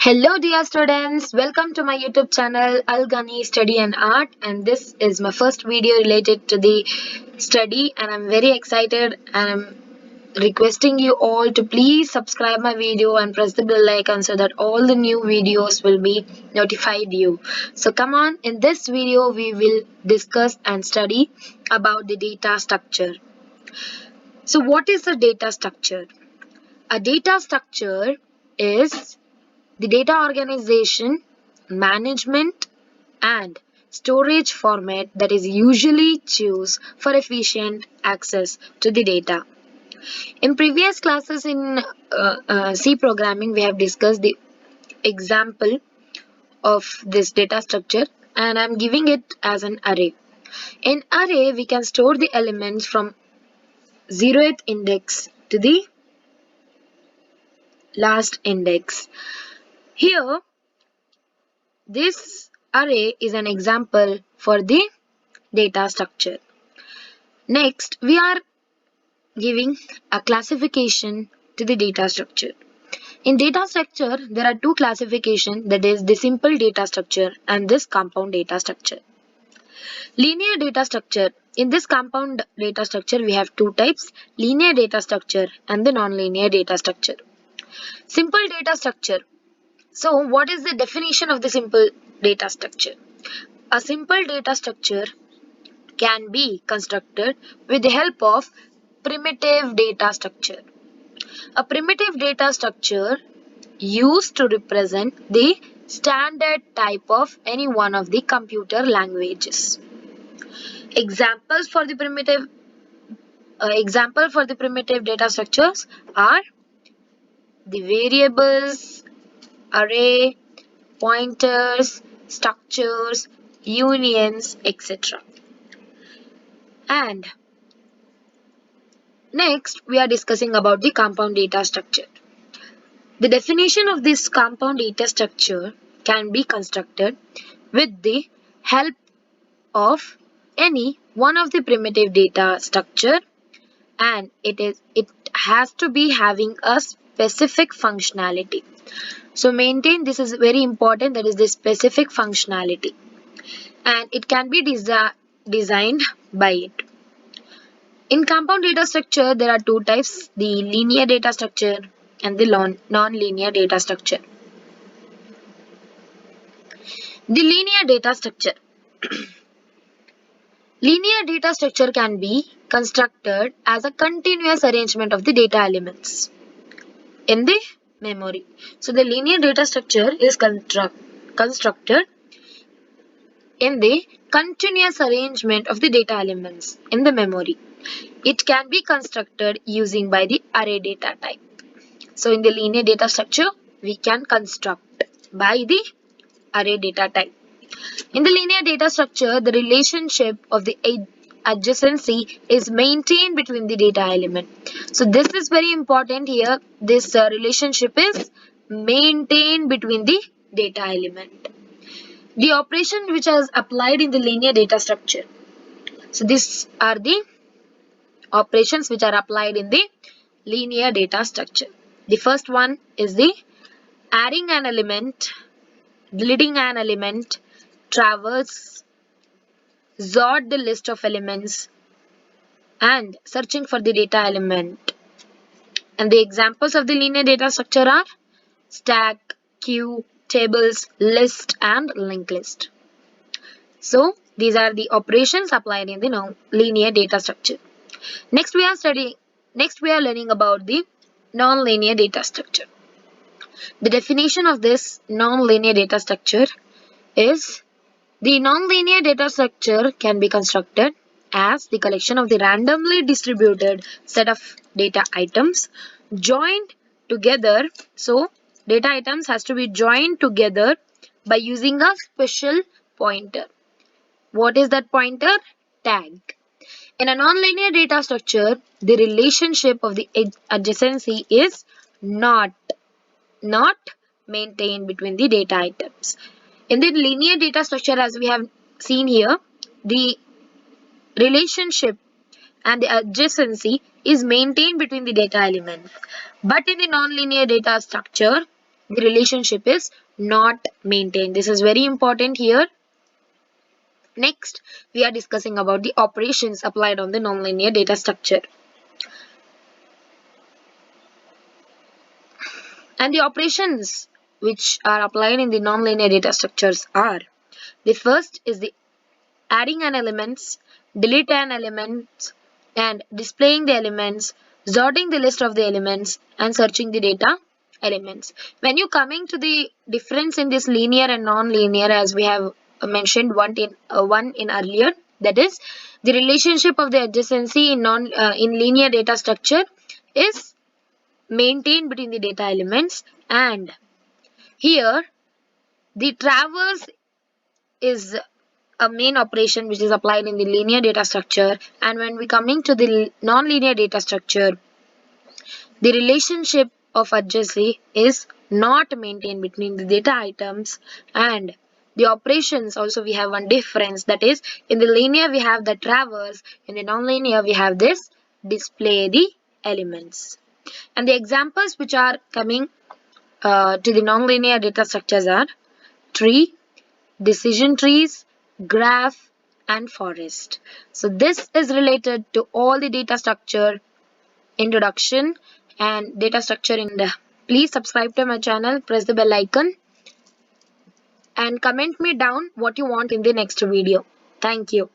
Hello dear students, welcome to my YouTube channel Algani Study and Art, and this is my first video related to the study, and I'm very excited and I'm requesting you all to please subscribe my video and press the bell icon so that all the new videos will be notified you. So come on, in this video we will discuss and study about the data structure. So what is a data structure? A data structure is the data organization, management, and storage format that is usually chosen for efficient access to the data. In previous classes in C programming, we have discussed the example of this data structure, and I'm giving it as an array. In array, we can store the elements from 0th index to the last index. Here, this array is an example for the data structure. Next, we are giving a classification to the data structure. In data structure, there are two classifications, that is the simple data structure and this compound data structure. Linear data structure. In this compound data structure, we have two types, linear data structure and the non-linear data structure. Simple data structure. So, what is the definition of the simple data structure? A simple data structure can be constructed with the help of primitive data structure. A primitive data structure used to represent the standard type of any one of the computer languages. Example for the primitive data structures are the variables, array, pointers, structures, unions, etc. And next, we are discussing about the compound data structure. The definition of this compound data structure can be constructed with the help of any one of the primitive data structure, and it has to be having a specific functionality. So maintain, this is very important, that is the specific functionality, and it can be designed by it. In compound data structure, there are two types, the linear data structure and the non-linear data structure. The linear data structure. Linear data structure can be constructed as a continuous arrangement of the data elements in the memory. So the linear data structure is constructed in the continuous arrangement of the data elements in the memory. It can be constructed using by the array data type. So in the linear data structure, we can construct by the array data type. In the linear data structure, the relationship of the adjacency is maintained between the data element. So this is very important here. This relationship is maintained between the data element. The operation which is applied in the linear data structure. So these are the operations which are applied in the linear data structure. The first one is the adding an element, deleting an element, traverse, sort the list of elements, and searching for the data element. And the examples of the linear data structure are stack, queue, tables, list, and linked list. So these are the operations applied in the linear data structure. Next we are learning about the non-linear data structure. The definition of this non-linear data structure is the non-linear data structure can be constructed as the collection of the randomly distributed set of data items joined together. So data items has to be joined together by using a special pointer. What is that pointer? Tag. In a non-linear data structure, the relationship of the adjacency is not maintained between the data items. In the linear data structure, as we have seen here, the relationship and the adjacency is maintained between the data elements. But in the non-linear data structure, the relationship is not maintained. This is very important here. Next, we are discussing about the operations applied on the nonlinear data structure. And the operations which are applied in the nonlinear data structures are: the first is the adding an elements, delete an element, and displaying the elements, sorting the list of the elements, and searching the data elements. When you coming to the difference in this linear and non-linear, as we have mentioned one in earlier, that is the relationship of the adjacency in linear data structure is maintained between the data elements, and here the traverse is a main operation which is applied in the linear data structure. And when we coming to the non-linear data structure, the relationship of adjacency is not maintained between the data items, and the operations also we have one difference, that is in the linear we have the traverse, in the non-linear we have this display the elements. And the examples which are coming to the non-linear data structures are tree, decision trees, graph, and forest. So this is related to all the data structure introduction and data structure in the. Please subscribe to my channel, press the bell icon, and comment me down what you want in the next video. Thank you.